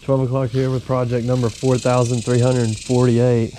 12 o'clock here with project number 4,348.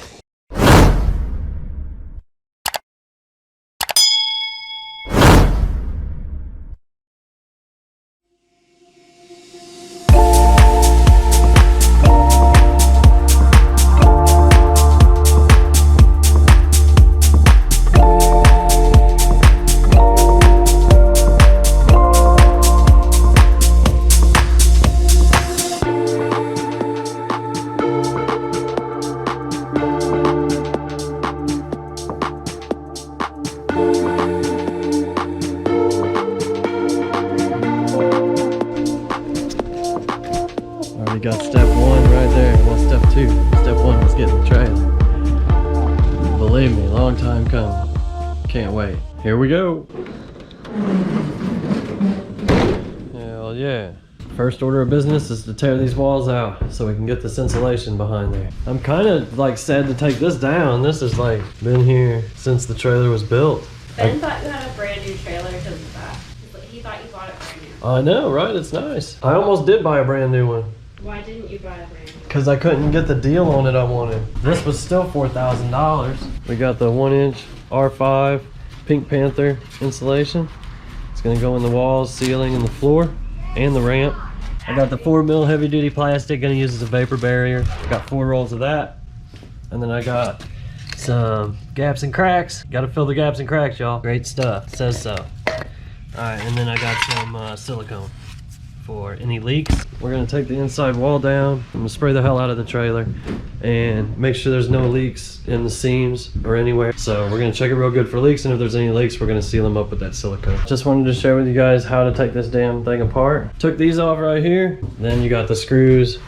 Already got step one right there. Well, step two. Step one was getting the trailer. Believe me, long time coming. Can't wait. Here we go. Hell yeah. First order of business is to tear these walls out so we can get this insulation behind there. I'm kind of like sad to take this down. This has like been here since the trailer was built. Ben thought you had a brand new trailer because of that. He thought you bought it brand new. I know, right? It's nice. I almost did buy a brand new one. Why didn't you buy a brand new? Because I couldn't get the deal on it I wanted. This was still $4,000. We got the 1-inch R5 Pink Panther insulation. It's gonna go in the walls, ceiling, and the floor, and the ramp. I got the 4mm heavy duty plastic, gonna use as a vapor barrier. Got 4 rolls of that. And then I got some gaps and cracks. Gotta fill the gaps and cracks, y'all. Great stuff, says so. Alright, and then I got some silicone for any leaks. We're gonna take the inside wall down. I'm gonna spray the hell out of the trailer and make sure there's no leaks in the seams or anywhere. So we're gonna check it real good for leaks, and if there's any leaks, we're gonna seal them up with that silicone. Just wanted to share with you guys how to take this damn thing apart. Took these off right here. Then you got the screws.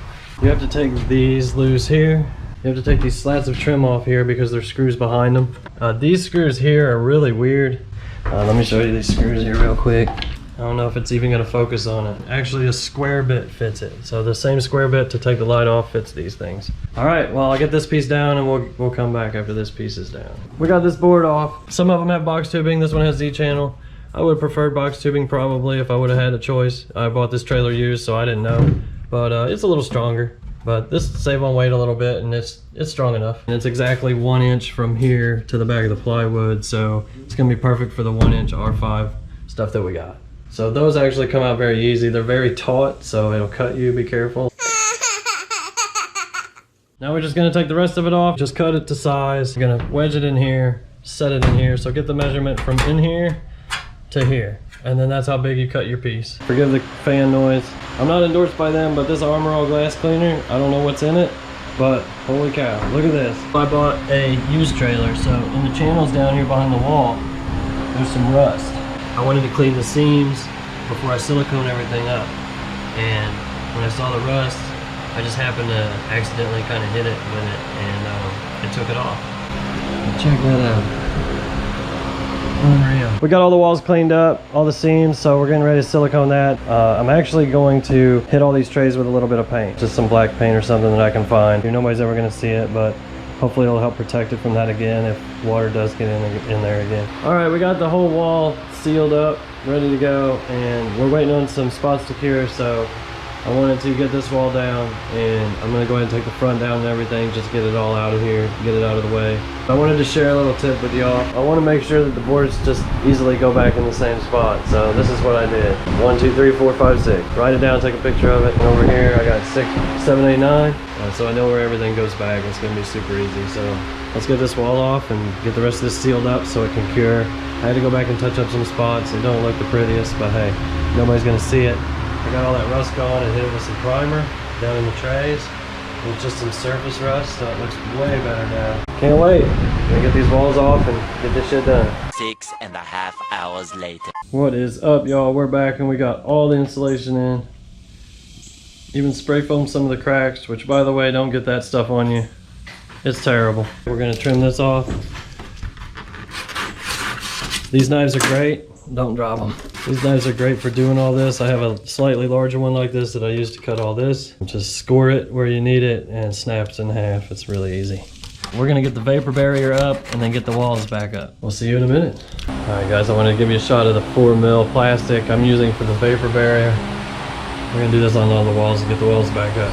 You have to take these loose here. You have to take these slats of trim off here because there's screws behind them. These screws here are really weird. Let me show you these screws here real quick. I don't know if it's even gonna focus on it. Actually, a square bit fits it. So the same square bit to take the light off fits these things. All right, well, I'll get this piece down and we'll come back after this piece is down. We got this board off. Some of them have box tubing. This one has Z-channel. I would have preferred box tubing probably if I would have had a choice. I bought this trailer used, so I didn't know. But it's a little stronger. But this save on weight a little bit, and it's strong enough. And it's exactly 1 inch from here to the back of the plywood, so it's gonna be perfect for the 1-inch R5 stuff that we got. So those actually come out very easy. They're very taut, so it'll cut you, be careful. Now we're just gonna take the rest of it off, just cut it to size. We're gonna wedge it in here, set it in here, so get the measurement from in here to here. And then that's how big you cut your piece. Forgive the fan noise. I'm not endorsed by them, but this Armor All glass cleaner, I don't know what's in it, but holy cow, look at this. I bought a used trailer, so in the channels down here behind the wall, there's some rust. I wanted to clean the seams before I silicone everything up. And when I saw the rust, I just happened to accidentally kind of hit it with it, and it took it off. Check that out. Unreal. We got all the walls cleaned up, all the seams, so we're getting ready to silicone that. I'm actually going to hit all these trays with a little bit of paint. Just some black paint or something that I can find. Nobody's ever gonna see it, but hopefully it'll help protect it from that again if water does get in there again. All right, we got the whole wall sealed up, ready to go, and we're waiting on some spots to cure, so I wanted to get this wall down, and I'm gonna go ahead and take the front down and everything, just get it all out of here, get it out of the way. I wanted to share a little tip with y'all. I wanna make sure that the boards just easily go back in the same spot. So this is what I did. 1, 2, 3, 4, 5, 6. Write it down, take a picture of it. And over here, I got 6, 7, 8, 9. So I know where everything goes back. It's gonna be super easy. So let's get this wall off and get the rest of this sealed up so it can cure. I had to go back and touch up some spots. They don't look the prettiest, but hey, nobody's gonna see it. I got all that rust gone and hit it with some primer down in the trays. With just some surface rust, so it looks way better now. Can't wait. Gonna get these walls off and get this shit done. 6.5 hours later. What is up, y'all? We're back and we got all the insulation in. Even spray foamed some of the cracks, which by the way, don't get that stuff on you. It's terrible. We're gonna trim this off. These knives are great. Don't drop them. These knives are great for doing all this. I have a slightly larger one like this that I use to cut all this. Just score it where you need it and it snaps in half. It's really easy. We're gonna get the vapor barrier up and then get the walls back up. We'll see you in a minute. All right guys, I wanted to give you a shot of the 4mm plastic I'm using for the vapor barrier. We're gonna do this on all the walls and get the walls back up.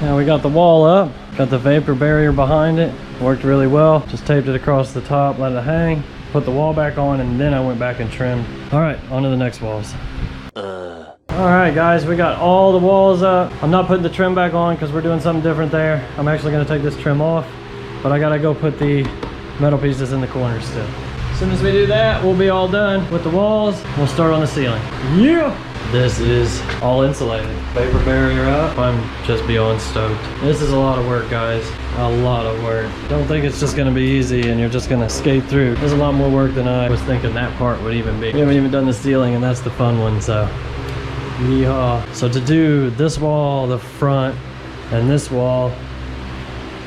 Now we got the wall up, got the vapor barrier behind it, worked really well. Just taped it across the top, let it hang, put the wall back on, and then I went back and trimmed. All right, on to the next walls. All right guys, we got all the walls up. I'm not putting the trim back on because we're doing something different there. I'm actually gonna take this trim off, but I gotta go put the metal pieces in the corners still. As soon as we do that, we'll be all done with the walls. We'll start on the ceiling. Yeah! This is all insulated. Vapor barrier up. I'm just beyond stoked. This is a lot of work, guys. A lot of work. Don't think it's just gonna be easy and you're just gonna skate through. There's a lot more work than I was thinking that part would even be. We haven't even done the ceiling and that's the fun one, so. Yeehaw. So to do this wall, the front, and this wall,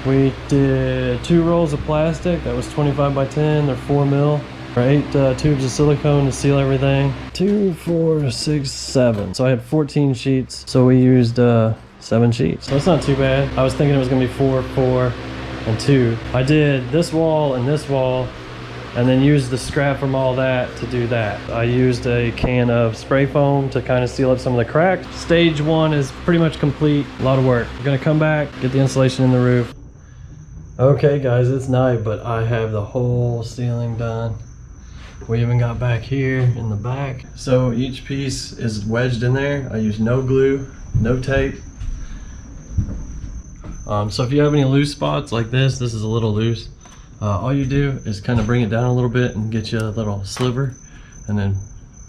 we did 2 rolls of plastic. That was 25 by 10. They're 4 mil. 8 tubes of silicone to seal everything. 2, 4, 6, 7. So I had 14 sheets. So we used 7 sheets. So that's not too bad. I was thinking it was gonna be 4, 4, and 2. I did this wall and this wall, and then used the scrap from all that to do that. I used a can of spray foam to kind of seal up some of the cracks. Stage 1 is pretty much complete. A lot of work. We're gonna come back, get the insulation in the roof. Okay guys, it's night, but I have the whole ceiling done. We even got back here in the back. So each piece is wedged in there. I used no glue, no tape. So if you have any loose spots like this is a little loose. All you do is kind of bring it down a little bit and get you a little sliver and then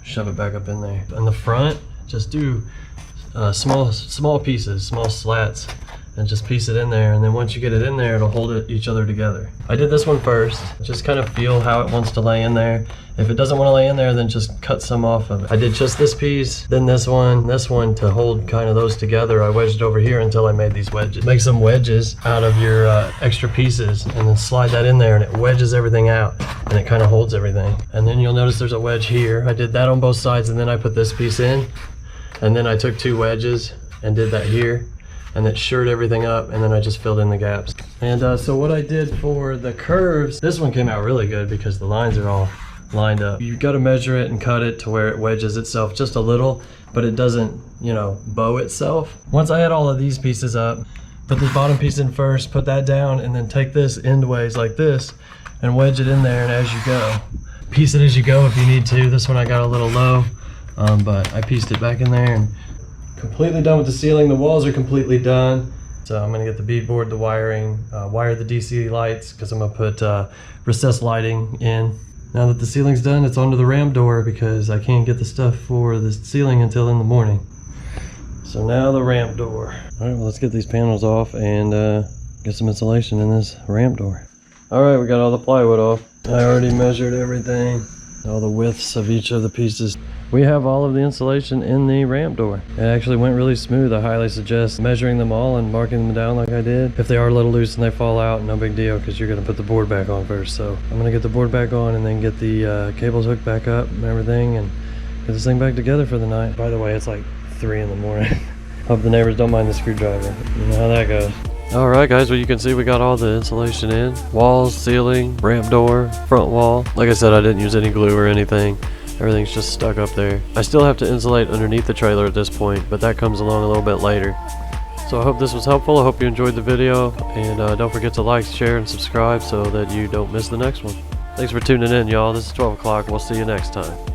shove it back up in there. In the front, just do small pieces, small slats, and just piece it in there, and then once you get it in there, it'll hold each other together. I did this one first, just kind of feel how it wants to lay in there. If it doesn't want to lay in there, then just cut some off of it. I did just this piece, then this one to hold kind of those together. I wedged over here until I made these wedges. Make some wedges out of your extra pieces, and then slide that in there, and it wedges everything out, and it kind of holds everything. And then you'll notice there's a wedge here. I did that on both sides, and then I put this piece in, and then I took 2 wedges and did that here, and it shored everything up, and then I just filled in the gaps. And so what I did for the curves, this one came out really good because the lines are all lined up. You got to measure it and cut it to where it wedges itself just a little, but it doesn't, you know, bow itself. Once I had all of these pieces up, put this bottom piece in first, put that down, and then take this endways like this and wedge it in there, and as you go, piece it as you go if you need to. This one I got a little low, but I pieced it back in there. And completely done with the ceiling. The walls are completely done. So I'm gonna get the beadboard, the wiring, wire the DC lights, because I'm gonna put recessed lighting in. Now that the ceiling's done, it's onto the ramp door because I can't get the stuff for the ceiling until in the morning. So now the ramp door. All right, well, let's get these panels off and get some insulation in this ramp door. All right, we got all the plywood off. I already measured everything, all the widths of each of the pieces. We have all of the insulation in the ramp door. It actually went really smooth. I highly suggest measuring them all and marking them down like I did. If they are a little loose and they fall out, no big deal, because you're gonna put the board back on first. So I'm gonna get the board back on and then get the cables hooked back up and everything and get this thing back together for the night. By the way, it's like 3 in the morning. Hope the neighbors don't mind the screwdriver. You know how that goes. All right guys, well you can see we got all the insulation in. Walls, ceiling, ramp door, front wall. Like I said, I didn't use any glue or anything. Everything's just stuck up there. I still have to insulate underneath the trailer at this point, but that comes along a little bit later. So I hope this was helpful. I hope you enjoyed the video, and don't forget to like, share, and subscribe so that you don't miss the next one. Thanks for tuning in, y'all. This is 12 o'clock. We'll see you next time.